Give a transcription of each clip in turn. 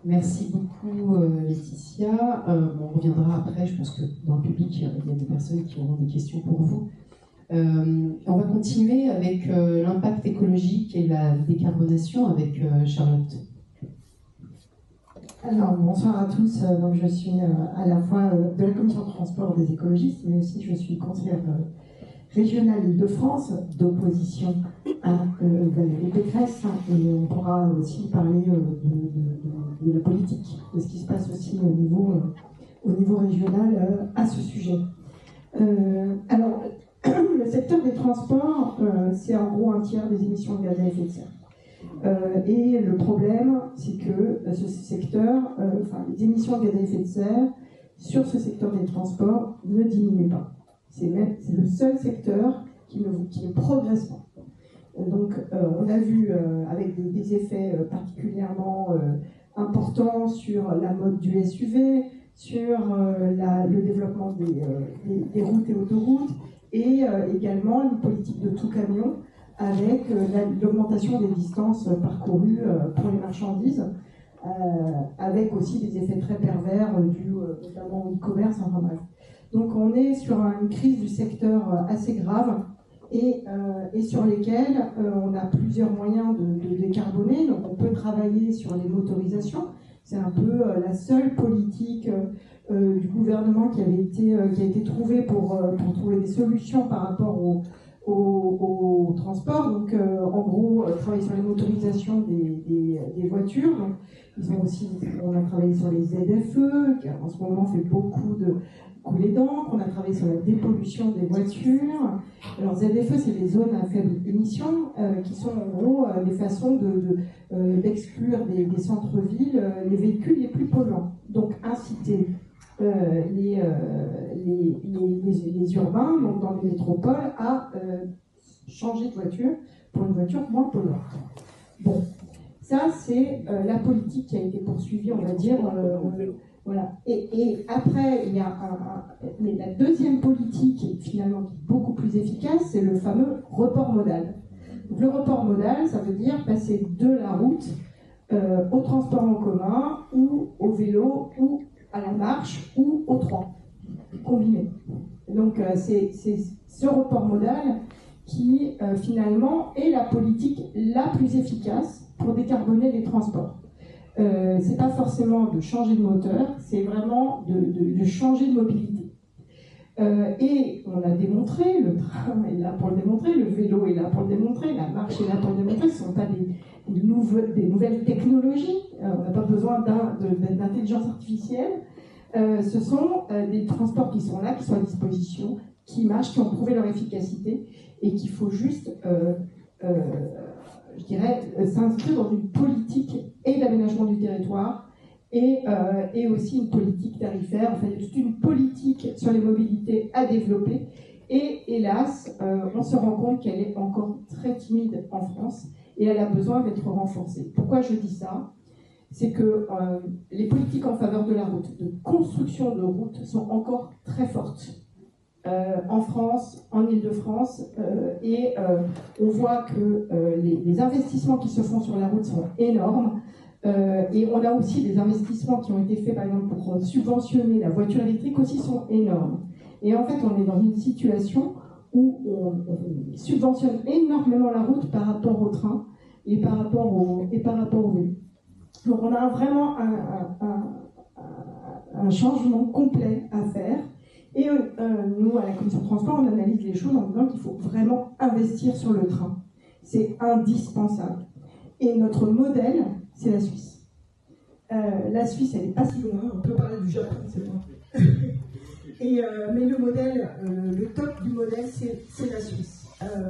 Merci beaucoup Laetitia. On reviendra après, je pense que dans le public, il y a des personnes qui auront des questions pour vous. On va continuer avec l'impact écologique et la décarbonation avec Charlotte. Alors, bonsoir à tous. Donc, je suis à la fois de la commission de transport des écologistes, mais aussi je suis conseillère régionale Île-de-France d'opposition à Valérie Pécresse. Et on pourra aussi parler de la politique, de ce qui se passe aussi au niveau régional à ce sujet. Alors, le secteur des transports, c'est en gros un tiers des émissions de gaz à effet de serre. Et le problème, c'est que ce secteur, les émissions de gaz à effet de serre sur ce secteur des transports ne diminuent pas. C'est le seul secteur qui ne progresse pas. Donc, on a vu avec des effets particulièrement importants sur la mode du SUV, sur le développement des routes et autoroutes, et également une politique de tout camion, avec l'augmentation des distances parcourues pour les marchandises, avec aussi des effets très pervers dus notamment au e-commerce, enfin bref. Donc on est sur une crise du secteur assez grave et sur lesquels on a plusieurs moyens de décarboner. Donc on peut travailler sur les motorisations. C'est un peu la seule politique du gouvernement qui a été trouvée pour trouver des solutions par rapport au transport. Donc en gros travailler sur les motorisations des voitures. Donc, on a travaillé sur les ZFE qui en ce moment fait beaucoup de couler d'encre. On a travaillé sur la dépollution des voitures. Alors ZFE, c'est les zones à faible émission qui sont en gros des façons d'exclure des centres-villes les véhicules les plus polluants. Donc inciter les urbains, donc dans les métropoles, à changer de voiture pour une voiture moins polluante. Bon, ça c'est la politique qui a été poursuivie, on va dire. Voilà. Et après, il y a la deuxième politique, finalement, qui est beaucoup plus efficace, c'est le fameux report modal. Donc, le report modal, ça veut dire passer de la route au transport en commun, ou au vélo, ou à la marche, ou au train, combiné. Donc, c'est ce report modal qui, finalement, est la politique la plus efficace pour décarboner les transports. C'est pas forcément de changer de moteur, c'est vraiment de changer de mobilité. Et on a démontré, le train est là pour le démontrer, le vélo est là pour le démontrer, la marche est là pour le démontrer, ce ne sont pas des nouvelles technologies, on n'a pas besoin d'intelligence artificielle, ce sont des transports qui sont là, qui sont à disposition, qui marchent, qui ont prouvé leur efficacité, et qu'il faut juste je dirais, s'inscrire dans une politique et d'aménagement du territoire et aussi une politique tarifaire. Enfin, il y a toute une politique sur les mobilités à développer. Et hélas, on se rend compte qu'elle est encore très timide en France et elle a besoin d'être renforcée. Pourquoi je dis ça ? C'est que les politiques en faveur de la route, de construction de routes, sont encore très fortes. En France, en Île-de-France, et on voit que les investissements qui se font sur la route sont énormes, et on a aussi des investissements qui ont été faits, par exemple, pour subventionner la voiture électrique aussi, sont énormes. Et en fait, on est dans une situation où on subventionne énormément la route par rapport au train et par rapport au vélo. Donc on a vraiment un changement complet à faire. Et nous, à la commission de transport, on analyse les choses en disant qu'il faut vraiment investir sur le train. C'est indispensable. Et notre modèle, c'est la Suisse. La Suisse, elle n'est pas si loin. On peut parler du Japon, c'est loin. Mais le modèle, le top du modèle, c'est la Suisse.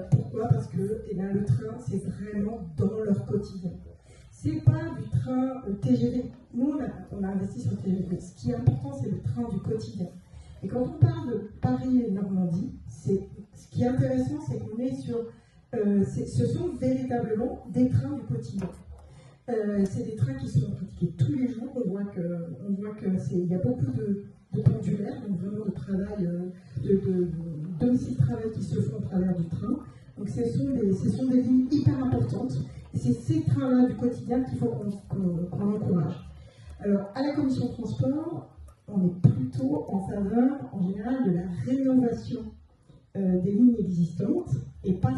Pourquoi ? Parce que le train, c'est vraiment dans leur quotidien. C'est pas du train TGV. Nous, on a investi sur le TGV. Ce qui est important, c'est le train du quotidien. Et quand on parle de Paris et Normandie, ce qui est intéressant, c'est qu'on est sur... ce sont véritablement des trains du quotidien. C'est des trains qui sont pratiqués tous les jours. On voit qu'il y a beaucoup de pendulaires, donc vraiment de travail, de domicile-travail qui se font au travers du train. Donc ce sont des lignes hyper importantes. Et c'est ces trains-là du quotidien qu'il faut qu'on encourage. Alors, à la commission transport, on est plutôt en faveur, en général, de la rénovation des lignes existantes et pas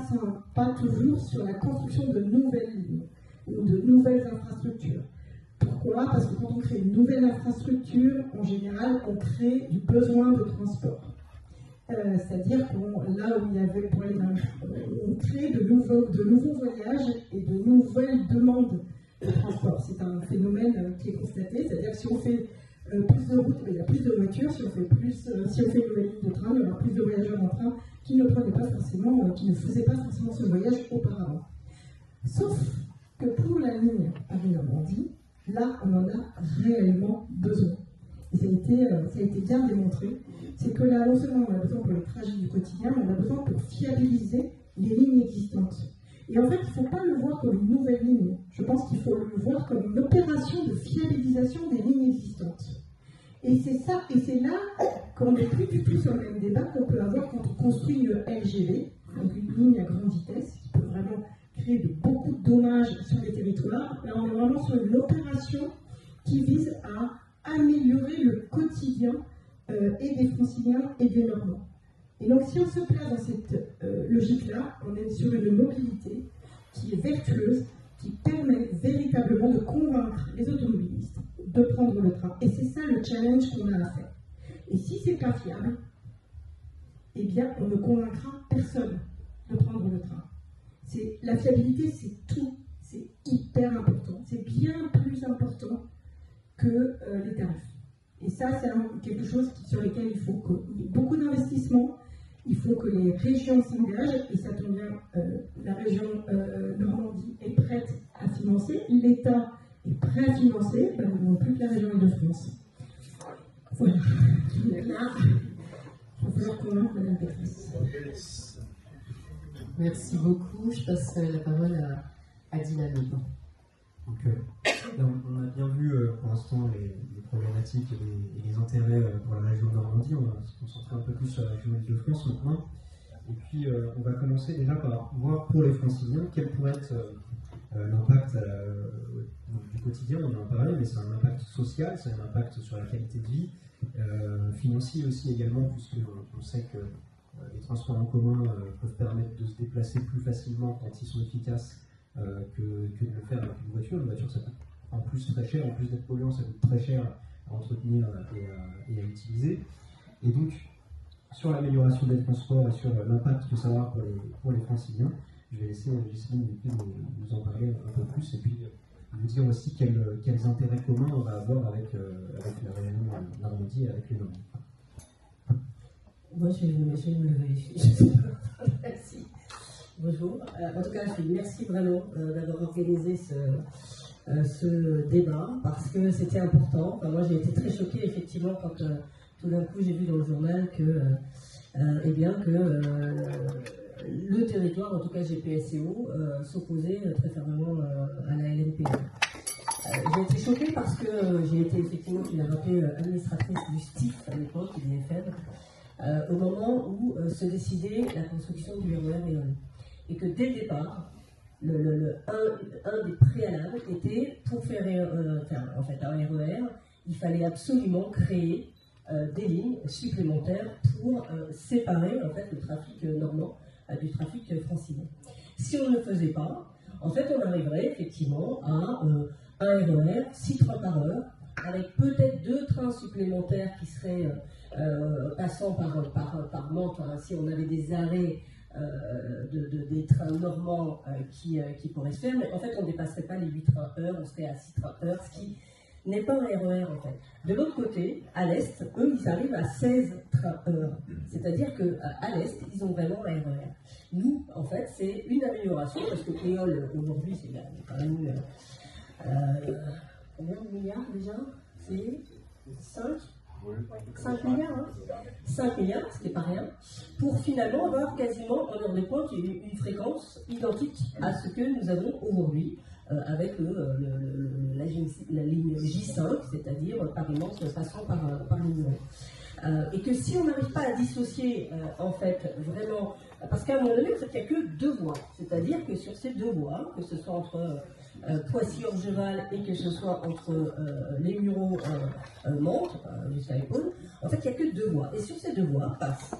toujours sur la construction de nouvelles lignes ou de nouvelles infrastructures. Pourquoi ? Parce que quand on crée une nouvelle infrastructure, en général, on crée du besoin de transport. C'est-à-dire là où il y avait on crée de nouveaux voyages et de nouvelles demandes de transport. C'est un phénomène qui est constaté, c'est-à-dire que si on fait plus de routes, il y a plus de voitures, si on fait une nouvelle ligne de train, il y aura plus de voyageurs en train qui ne faisaient pas forcément ce voyage auparavant. Sauf que pour la ligne Paris-Normandie, là, on en a réellement besoin. Et ça a été bien démontré. C'est que là, non seulement on a besoin pour les trajets du quotidien, mais on a besoin pour fiabiliser les lignes existantes. Et en fait, il ne faut pas le voir comme une nouvelle ligne. Je pense qu'il faut le voir comme une opération de fiabilisation des lignes existantes. Et c'est ça, et c'est là qu'on n'est plus du tout sur le même débat qu'on peut avoir quand on construit une LGV, donc une ligne à grande vitesse, qui peut vraiment créer beaucoup de dommages sur les territoires. Là, on est vraiment sur une opération qui vise à améliorer le quotidien et des Franciliens et des Normands. Et donc, si on se place dans cette logique-là, on est sur une mobilité qui est vertueuse, qui permet véritablement de convaincre les automobilistes de prendre le train. Et c'est ça le challenge qu'on a à faire. Et si c'est pas fiable, eh bien, on ne convaincra personne de prendre le train. La fiabilité, c'est tout. C'est hyper important. C'est bien plus important que les tarifs. Et ça, c'est quelque chose sur lequel il faut qu'il y ait beaucoup d'investissements. Il faut que les régions s'engagent, et ça tombe bien, la région Normandie est prête à financer, l'État est prêt à financer, nous n'avons plus que la région Île-de-France. Voilà. Là, il va falloir convaincre Mme Pécresse. Merci beaucoup. Je passe la parole à Dylan. Donc, on a bien vu pour l'instant les problématiques et les intérêts pour la région de Normandie. On va se concentrer un peu plus sur la région Île-de-France maintenant. Et puis, on va commencer déjà par voir pour les Franciliens quel pourrait être l'impact du quotidien. On en a parlé, mais c'est un impact social, c'est un impact sur la qualité de vie, financier aussi également, puisqu'on sait que les transports en commun peuvent permettre de se déplacer plus facilement quand ils sont efficaces que de le faire avec une voiture. Une voiture, ça coûte en plus très cher, en plus d'être polluant, ça coûte très cher à entretenir et à utiliser. Et donc, sur l'amélioration des transports et sur l'impact que ça aura pour les Franciliens, je vais laisser Jocelyne nous en parler un peu plus, et puis vous dire aussi quels intérêts communs on va avoir avec la région Normandie et avec les Normands. Moi, je vais me lever. Merci. Bonjour. En tout cas, merci vraiment d'avoir organisé ce débat, parce que c'était important. Enfin, moi, j'ai été très choquée, effectivement, quand tout d'un coup, j'ai vu dans le journal que le territoire, en tout cas GPSO, s'opposait très fermement à la LNP. J'ai été choquée parce que j'ai été, effectivement, tu l'as rappelé, administratrice du STIF à l'époque, du DFM, au moment où se décidait la construction du RER Éole. Et que dès le départ, un des préalables était, pour faire en fait, un RER, il fallait absolument créer des lignes supplémentaires pour séparer en fait, le trafic normand du trafic francilien. Si on ne le faisait pas, en fait, on arriverait effectivement à un RER 6 trains par heure, avec peut-être 2 trains supplémentaires qui seraient passant par Mantes, hein, si on avait des arrêts des trains normands qui pourraient se faire, mais en fait on ne dépasserait pas les 8 trains heure, on serait à 6 trains heure, ce qui n'est pas un RER en fait. De l'autre côté, à l'Est, eux ils arrivent à 16 trains heure, c'est-à-dire qu'à l'Est ils ont vraiment un RER. Nous, en fait, c'est une amélioration, parce que Éole aujourd'hui c'est quand même combien de milliards déjà? C'est 5 milliards, hein 5 milliards, ce qui n'est pas rien, pour finalement avoir quasiment en heure de pointe une fréquence identique à ce que nous avons aujourd'hui avec la ligne J5, c'est-à-dire Paris-Mantes passant par Limoges. Et que si on n'arrive pas à dissocier en fait vraiment, parce qu'à un moment donné, il n'y a que 2 voies, c'est-à-dire que sur ces 2 voies, que ce soit entre Poissy-Orgeval et que ce soit entre les Mureaux, Mantes, jusqu'à Épaule, en fait, il n'y a que 2 voies. Et sur ces 2 voies passent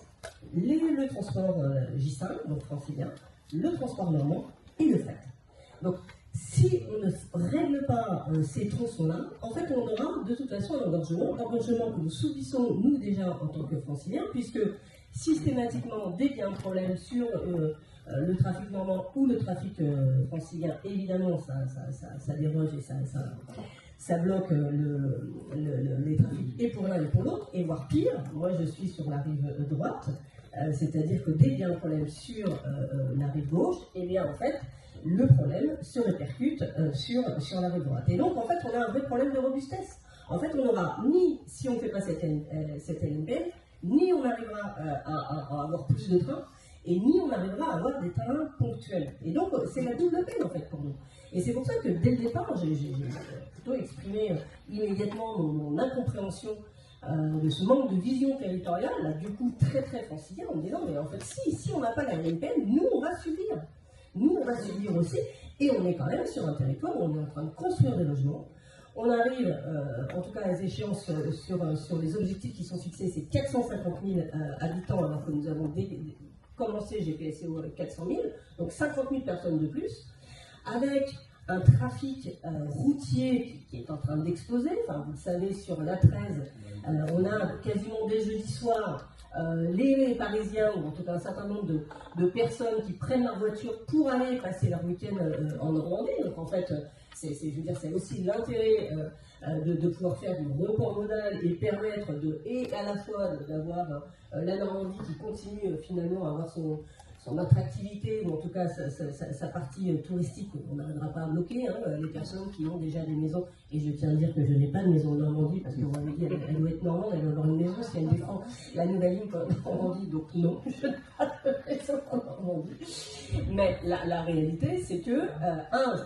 le transport J5, donc francilien, le transport normand et le fret. Donc, si on ne règle pas ces tronçons-là, en fait, on aura de toute façon un engorgement que nous subissons, nous, déjà, en tant que franciliens, puisque systématiquement, dès qu'il y a un problème sur le trafic normand ou le trafic francilien, évidemment, ça déroge et ça bloque les trafics et pour l'un et pour l'autre, et voire pire, moi je suis sur la rive droite, c'est-à-dire que dès qu'il y a un problème sur la rive gauche, et bien en fait, le problème se répercute sur la rive droite. Et donc en fait, on a un vrai problème de robustesse. En fait, on n'aura ni, si on ne fait pas cette LNP, ni on arrivera à avoir plus de trains, et ni on arrivera à avoir des trains ponctuels. Et donc, c'est la double peine, en fait, pour nous. Et c'est pour ça que, dès le départ, j'ai plutôt exprimé immédiatement mon incompréhension de ce manque de vision territoriale, là, du coup, très, très francilien, en me disant, mais en fait, si on n'a pas la LNPN, nous, on va subir. Nous, on va subir aussi, et on est quand même sur un territoire où on est en train de construire des logements. On arrive, en tout cas à échéances sur les objectifs qui sont fixés, c'est 450 000 habitants, alors que nous avons commencé GPSO avec 400 000, donc 50 000 personnes de plus, avec un trafic routier qui est en train d'exploser. Enfin, vous le savez, sur l'A13, on a quasiment dès jeudi soir les Parisiens, ou en tout cas un certain nombre de personnes qui prennent leur voiture pour aller passer leur week-end en Normandie. Donc en fait, c'est aussi l'intérêt de pouvoir faire du report modal et permettre et à la fois d'avoir la Normandie qui continue finalement à avoir son attractivité, ou en tout cas sa partie touristique, on n'arrivera pas à bloquer, hein, les personnes qui ont déjà des maisons. Et je tiens à dire que je n'ai pas de maison en Normandie, parce qu'on m'avait dit elle doit être normande, elle doit avoir une maison si elle défend la nouvelle ligne en Normandie, donc non, je n'ai pas de maison en Normandie. Mais la réalité, c'est que,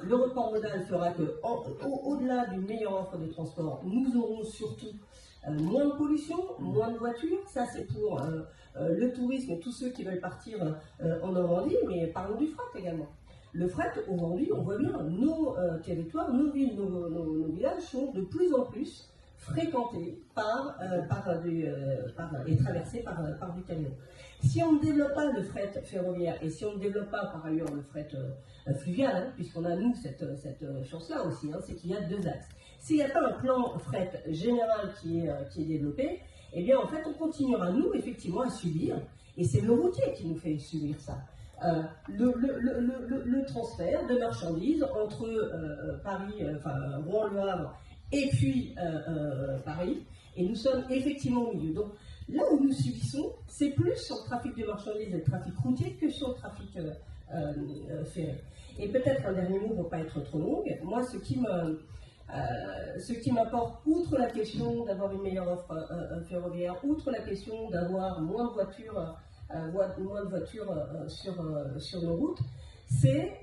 le report modal fera que, au-delà d'une meilleure offre de transport, nous aurons surtout moins de pollution, moins de voitures. Ça, c'est pour le tourisme et tous ceux qui veulent partir en Normandie, mais parlons du fret également. Le fret, aujourd'hui, on voit bien, nos territoires, nos villes, nos villages sont de plus en plus fréquentés et traversés par du camion. Si on ne développe pas le fret ferroviaire et si on ne développe pas par ailleurs le fret fluvial, hein, puisqu'on a nous cette chance-là aussi, hein, c'est qu'il y a 2 axes. S'il n'y a pas un plan fret général qui est développé, eh bien en fait on continuera nous effectivement à subir, et c'est le routier qui nous fait subir ça. Le transfert de marchandises entre Paris, Rouen-Le Havre et puis Paris, et nous sommes effectivement au milieu. Donc là où nous subissons, c'est plus sur le trafic de marchandises et le trafic routier que sur le trafic ferré. Et peut-être un dernier mot pour ne pas être trop longue, moi ce qui m'apporte, outre la question d'avoir une meilleure offre ferroviaire, outre la question d'avoir moins de voitures, sur nos routes, c'est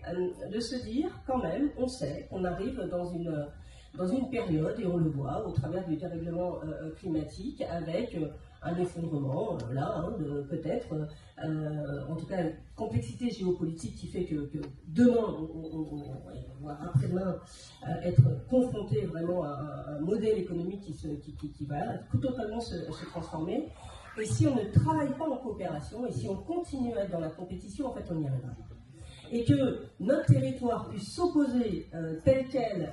de se dire quand même, on sait qu'on arrive dans une période, et on le voit au travers du dérèglement climatique, avec un effondrement, peut-être, en tout cas, une complexité géopolitique qui fait que demain, on va après-demain être confronté vraiment à un modèle économique qui va totalement se transformer. Et si on ne travaille pas en coopération, et si on continue à être dans la compétition, en fait, on n'y arrivera pas. Et que notre territoire puisse s'opposer tel quel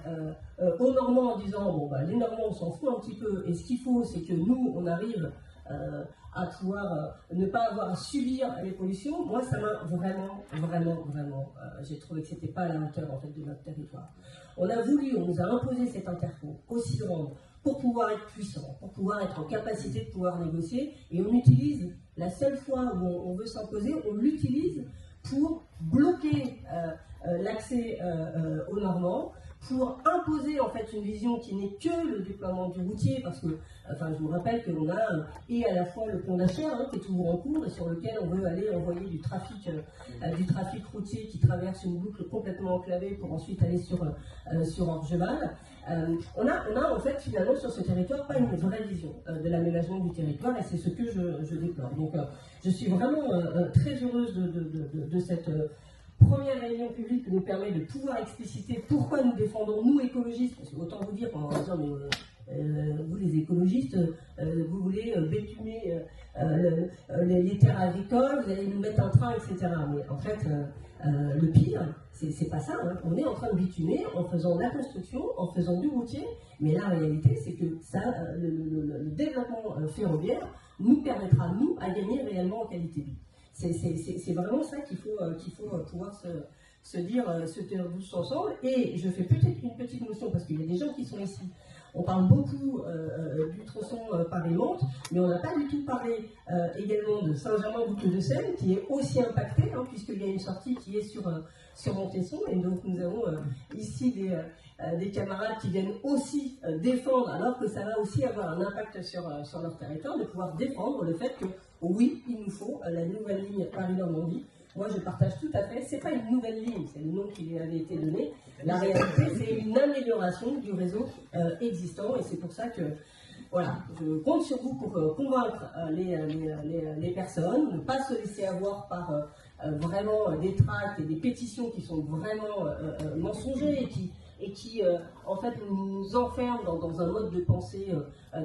aux Normands en disant, les Normands, on s'en fout un petit peu, et ce qu'il faut, c'est que nous, on arrive à pouvoir ne pas avoir à subir les pollutions. Moi, ça m'a vraiment, j'ai trouvé que c'était pas à la hauteur, en fait, de notre territoire. On nous a imposé cette interco aussi grande, pour pouvoir être puissant, pour pouvoir être en capacité de pouvoir négocier, et on utilise, la seule fois où on veut s'imposer, on l'utilise pour bloquer l'accès aux Normands, pour imposer en fait une vision qui n'est que le déploiement du routier, parce que, je vous rappelle qu'on a et à la fois le pont d'Achères, qui est toujours en cours et sur lequel on veut aller envoyer du trafic routier qui traverse une boucle complètement enclavée pour ensuite aller sur Orgeval. On a en fait finalement sur ce territoire pas une vraie vision de l'aménagement du territoire, et c'est ce que je déplore. Donc je suis vraiment très heureuse de cette première réunion publique qui nous permet de pouvoir expliciter pourquoi nous défendons, nous écologistes, parce que autant vous dire en disant, mais vous les écologistes, vous voulez bétumer les terres agricoles, vous allez nous mettre un train, etc. Mais en fait, le pire, c'est pas ça. Hein. On est en train de bitumer en faisant de la construction, en faisant du routier, mais la réalité, c'est que ça, le développement ferroviaire nous permettra, nous, à gagner réellement en qualité de vie. C'est vraiment ça qu'il faut pouvoir se dire, se tenir tous ensemble. Et je fais peut-être une petite notion, parce qu'il y a des gens qui sont ici. On parle beaucoup du tronçon Paris-Mantes, mais on n'a pas du tout parlé également de Saint-Germain-Boucle-de-Seine, qui est aussi impacté, hein, puisqu'il y a une sortie qui est sur Montesson. Et donc nous avons ici des camarades qui viennent aussi défendre, alors que ça va aussi avoir un impact sur leur territoire, de pouvoir défendre le fait que oui, il nous faut la nouvelle ligne Paris-Normandie. Moi, je partage tout à fait. C'est pas une nouvelle ligne, c'est le nom qui lui avait été donné. La réalité, c'est une amélioration du réseau existant, et c'est pour ça que, voilà, je compte sur vous pour convaincre les personnes, ne pas se laisser avoir par vraiment des tracts et des pétitions qui sont vraiment mensongers et qui en fait, nous enferment dans un mode de pensée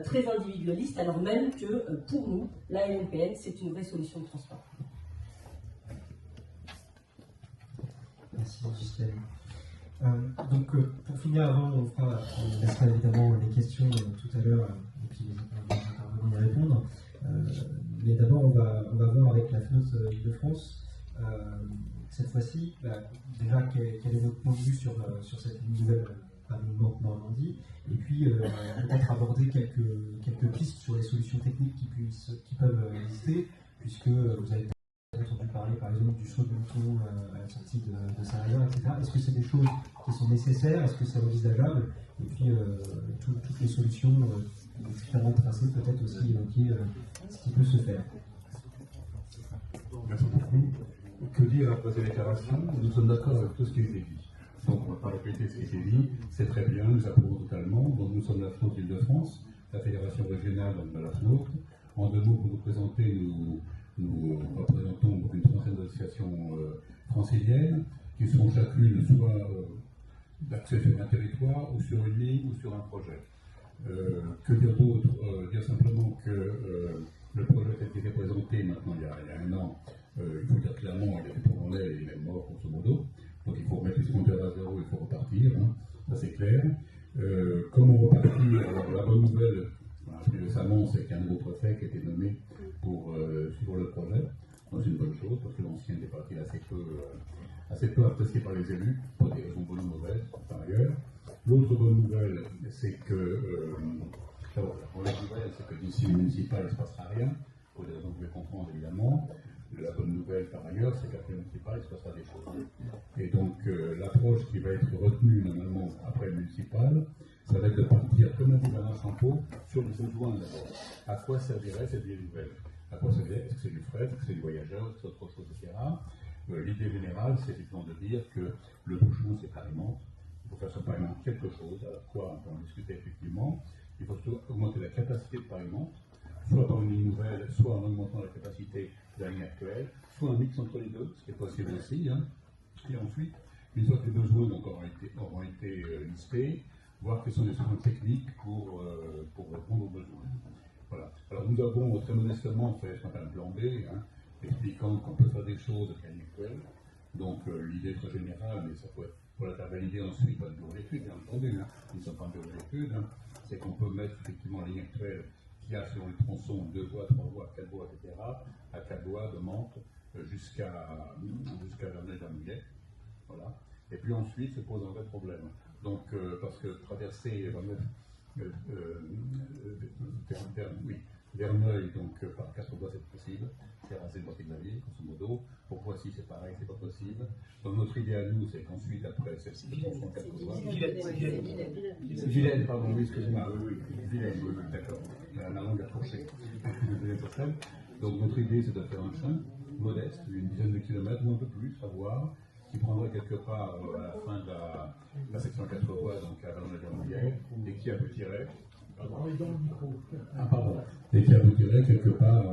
très individualiste, alors même que, pour nous, la LNPN, c'est une vraie solution de transport. Merci, Justine. Donc, pour finir, avant, on laissera évidemment les questions tout à l'heure, et puis les intervenants y répondre. Mais d'abord, on va voir avec la FNOT Île-de-France, cette fois-ci, déjà, quel est votre point de vue sur cette nouvelle Paris-Normandie, et puis peut-être aborder quelques pistes sur les solutions techniques qui peuvent exister, puisque vous avez entendu parler par exemple du saut de mouton à la sortie de Saint-Rémy, etc. Est-ce que c'est des choses qui sont nécessaires? Est-ce que c'est envisageable? Et puis toutes les solutions, les différents tracés, peut-être aussi évoquer ce qui peut se faire. Merci beaucoup. Que dire après ces déclarations? Nous sommes d'accord avec tout ce qui a été dit. Donc on ne va pas répéter ce qui a été dit, c'est très bien, nous approuvons totalement. Donc nous sommes la FNOT Île-de-France, la fédération régionale de la FNOT. En deux mots, pour nous présenter, nous représentons une trentaine d'associations franciliennes qui sont chacune soit d'accès sur un territoire ou sur une ligne ou sur un projet. Que dire d'autre? Dire simplement que le projet a été présenté maintenant il y a un an. Il faut dire clairement, il a été tombé en l'air et il est mort grosso modo. Donc il faut remettre les compteurs à zéro, il faut repartir, hein. Ça c'est clair. Comment repartir? Alors, la bonne nouvelle, on a appris récemment, c'est qu'il y a un nouveau préfet qui a été nommé pour suivre le projet. Donc c'est une bonne chose, parce que l'ancien était parti assez peu apprécié par les élus, pour des raisons bonnes ou mauvaises, par ailleurs. L'autre bonne nouvelle, c'est que d'ici le municipal, il ne se passera rien, pour des raisons que vous pouvez comprendre évidemment. La bonne nouvelle par ailleurs, c'est qu'après le municipal, il se passera des choses. Et donc l'approche qui va être retenue normalement après le municipal, ça va être de partir, comme l'a dit Madame Champeau, sur les besoins d'abord. À quoi servirait cette vieille nouvelle? À quoi servirait? Est-ce que c'est du fret? Est-ce que c'est du voyageur? Est-ce que c'est autre chose, etc. L'idée générale, c'est effectivement de dire que le bouchon, c'est Paris-Mantes. Il faut faire sur Paris-Mantes quelque chose, à quoi on peut en discuter effectivement. Il faut surtout augmenter la capacité de Paris-Mantes, soit par une ligne nouvelle, soit en augmentant la capacité de la ligne actuelle, soit un mix entre les deux, ce qui est possible aussi. Hein. Et ensuite, une fois que les besoins auront été listés, voir quelles sont les solutions techniques pour répondre aux besoins. Voilà. Alors nous avons très modestement fait ce qu'on appelle un plan B, hein, expliquant qu'on peut faire des choses avec la ligne actuelle. Donc l'idée très générale, mais ça pour la faire valider ensuite par le bureau d'études, bien entendu, hein. Nous ne sommes pas un bureau d'études, hein. C'est qu'on peut mettre effectivement la ligne actuelle qui a selon les tronçons 2 voies, 3 voies, 4 voies, etc., à 4 voies de Mantes jusqu'à Verneuil-Vernouillet. Voilà. Et puis ensuite se pose un vrai problème. Donc parce que traverser Verneuil, donc par 4 voies c'est possible, c'est raser une partie de la ville, grosso modo. Pour Poissy c'est pareil, c'est pas possible. Donc notre idée à nous, c'est qu'ensuite, après cette tronçon 4 voies. Vilaine, pardon, oui, excusez-moi, oui, Vilaine, oui, d'accord. La langue a fourché. Donc notre idée, c'est de faire un chemin modeste, une dizaine de kilomètres ou un peu plus, à voir, qui prendrait quelque part à la fin de la section 4 voies, donc à Verneuil-Vernouillet, et qui aboutirait. Et qui aboutirait quelque part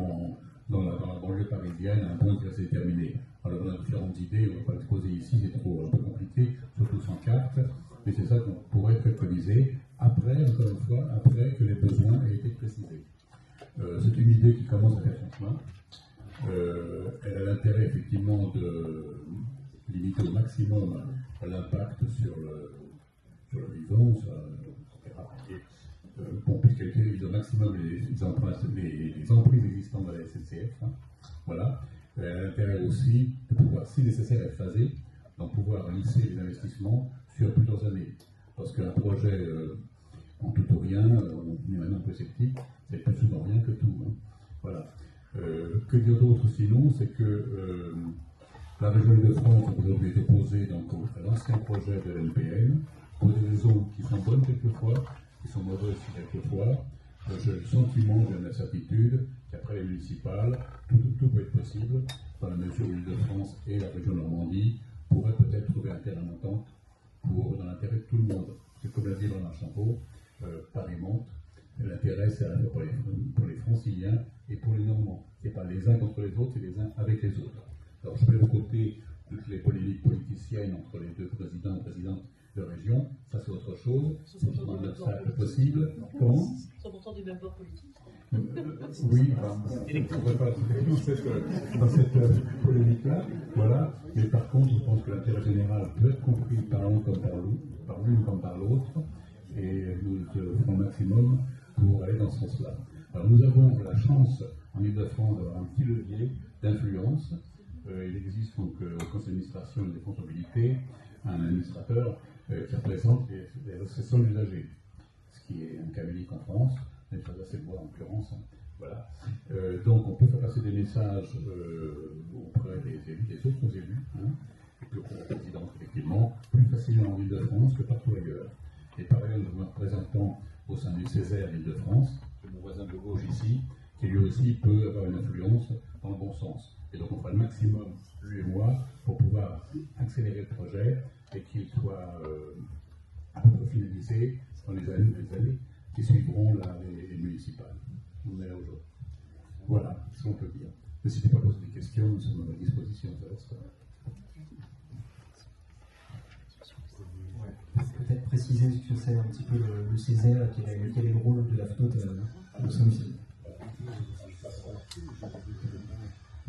dans la banlieue parisienne à un point qui va se déterminer. On a différentes idées, on ne va pas l'exposer ici, c'est trop un peu compliqué, surtout sans carte, mais c'est ça qu'on pourrait préconiser après, encore une fois, après que les besoins aient été précisés. C'est une idée qui commence à faire son chemin. Elle a l'intérêt effectivement de limiter au maximum l'impact sur le vivant, etc. Bon, puisqu'elle utilise au maximum les emprises existantes dans la SNCF. Hein, voilà. Elle a l'intérêt aussi de pouvoir, si nécessaire, être phasée, donc pouvoir lisser les investissements sur plusieurs années. Parce qu'un projet en tout ou rien, on est maintenant un peu sceptique, c'est plus souvent rien que tout. Hein. Voilà. Que dire d'autre sinon, c'est que la région Île-de-France a aujourd'hui été opposée donc, à l'ancien projet de l'NPN, pour des raisons qui sont bonnes quelquefois, qui sont mauvaises quelquefois. J'ai le sentiment, j'ai l'incertitude qu'après les municipales, tout peut être possible, dans la mesure où l'Île-de-France et la région Normandie pourraient peut-être trouver un terrain d'entente dans l'intérêt de tout le monde. C'est comme l'a dit Bernard Champeau, Paris monte, l'intérêt c'est à la fois pour les Franciliens et pour les Normands. Ce n'est pas les uns contre les autres, c'est les uns avec les autres. Alors je mets de côté toutes les polémiques politiciennes entre les deux présidents et présidentes de région, ça c'est autre chose, c'est un obstacle possible. Comment 100% du même bord politique. Oui, on ne pourrait pas dans cette polémique-là, voilà. Mais par contre, je pense que l'intérêt général peut être compris par l'un comme par l'autre, et nous ferons le maximum pour aller dans ce sens-là. Alors nous avons la chance en Île-de-France d'avoir un petit levier d'influence. Il existe donc au conseil d'administration et des fonds mobilité un administrateur qui représente les associations d'usagers, ce qui est un cas unique en France, mais pas assez de voix en l'occurrence. Hein. Voilà. Donc on peut faire passer des messages auprès des élus, des autres élus, hein, et puis auprès des présidents, effectivement, plus facilement en Île-de-France que partout ailleurs. Et par ailleurs, nous avons un représentant au sein du Césaire Île-de-France, c'est mon voisin de gauche ici, qui lui aussi peut avoir une influence dans le bon sens. Et donc on fera le maximum, lui et moi, pour pouvoir accélérer le projet et qu'il soit à peu près finalisé dans les années qui suivront les municipales. On est là aujourd'hui. Voilà ce qu'on peut dire. N'hésitez pas à poser des questions, nous sommes à votre disposition. Peut-être préciser ce que c'est un petit peu le Césaire, quel est le rôle de la flotte au sein du.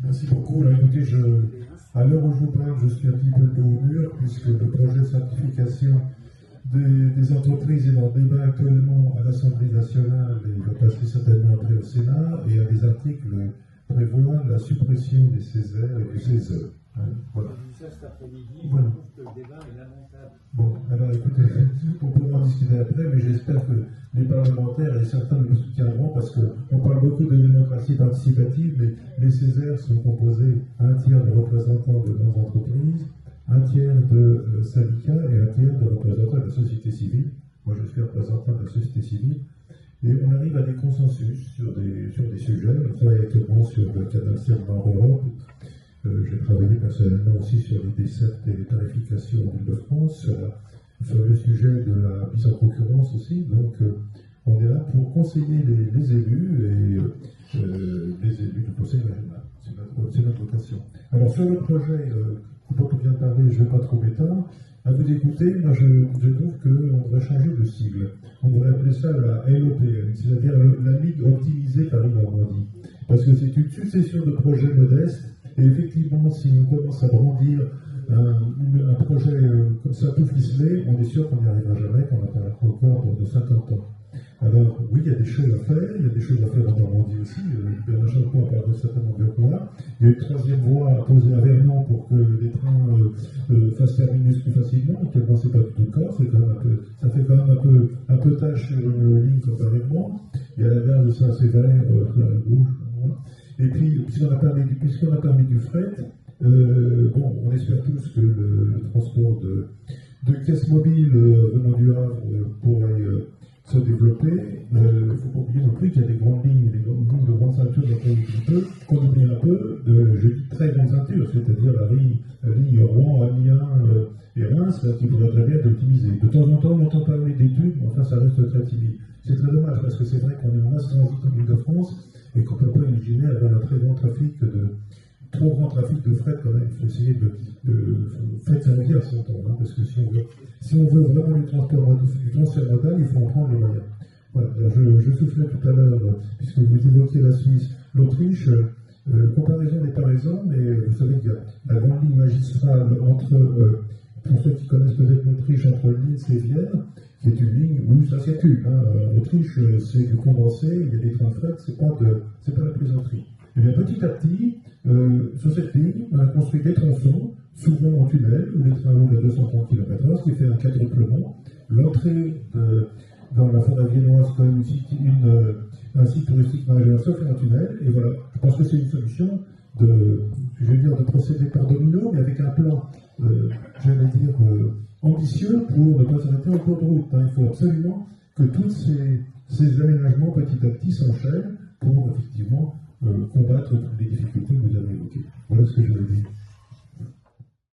Merci beaucoup. Là, écoutez, à l'heure où je vous parle, je suis un petit peu de au mur, puisque le projet de certification des entreprises est en débat actuellement à l'Assemblée nationale et va passer certainement après au Sénat, et à des articles prévoient la suppression des Césaires et du CESE. Voilà. Voilà. Bon, alors écoutez, on pourra en discuter après, mais j'espère que les parlementaires et certains nous soutiendront, parce qu'on parle beaucoup de démocratie participative, mais les Césaires sont composés un tiers de représentants de grandes entreprises, un tiers de syndicats et un tiers de représentants de la société civile. Moi, je suis représentant de la société civile. Et on arrive à des consensus sur des sujets. On travaille actuellement sur le canal Seine-Nord-Europe. J'ai travaillé personnellement aussi sur les dessertes et les tarifications en Île-de-France, sur le fameux sujet de la mise en concurrence aussi. Donc, on est là pour conseiller les élus et les élus du conseil régional. C'est notre vocation. Alors, sur le projet dont on vient de parler, je ne vais pas trop m'étendre. À vous écouter, moi je trouve qu'on devrait changer de sigle. On devrait appeler ça la LOPN, c'est-à-dire la Ligue optimisée Paris-Normandie. Parce que c'est une succession de projets modestes. Et effectivement, si on commence à brandir un projet comme ça tout ficelé, on est sûr qu'on n'y arrivera jamais, qu'on n'atteindra pas encore de 50 ans. Alors, oui, il y a des choses à faire, il y a des choses à faire en Normandie aussi. Bernard Champeau a parlé certainement mieux que moi. Il y a une troisième voie à poser à Vernon pour que les trains fassent terminus plus facilement. Actuellement, c'est pas du tout le cas. Ça fait quand même un peu tâche sur une ligne comparément. Il y a la gare de Saint-Sévère, à la gauche. Voilà. Et puis, puisqu'on a parlé du fret, on espère tous que le transport de caisses mobiles venant du Havre pourrait se développer. Il ne faut pas oublier non plus qu'il y a des grandes lignes, des lignes de grandes ceintures qu'on oublie un peu, je dis très grandes ceintures, c'est-à-dire la ligne Rouen, Amiens et Reims, là, qui pourrait très bien être optimisée. De temps en temps, on entend parler d'études, mais enfin, ça reste très timide. C'est très dommage, parce que c'est vrai qu'on est en masse transit en Île-de-France, et qu'on ne peut pas imaginer avoir un très grand trafic trop grand trafic de fret quand même. Il faut essayer de fret ferroviaire si on tombe, hein, parce que si on veut vraiment du transfert modal, il faut en prendre les moyens. Voilà. Alors je soufflais tout à l'heure, puisque vous évoquiez la Suisse, l'Autriche, comparaison n'est pas raison, mais vous savez qu'il y a la grande ligne magistrale entre, pour ceux qui connaissent peut-être l'Autriche, entre Linz et Vienne, qui est une ligne où ça circule. Hein. L'Autriche, c'est du condensé, il y a des trains de fret, c'est pas la plaisanterie. Et bien petit à petit, sur cette ligne, on a construit des tronçons, souvent en tunnel, où les trains roulent à 230 km/h, ce qui fait un quadruplement. L'entrée dans la forêt viennoise, comme un site touristique majeur, se fait un tunnel, et voilà. Je pense que c'est une solution de procéder par domino, mais avec un plan, j'allais dire, ambitieux pour ne pas s'arrêter en cours de route. Hein. Il faut absolument que tous ces aménagements petit à petit s'enchaînent pour effectivement combattre toutes les difficultés que vous avez évoquées. Voilà ce que je veux dire.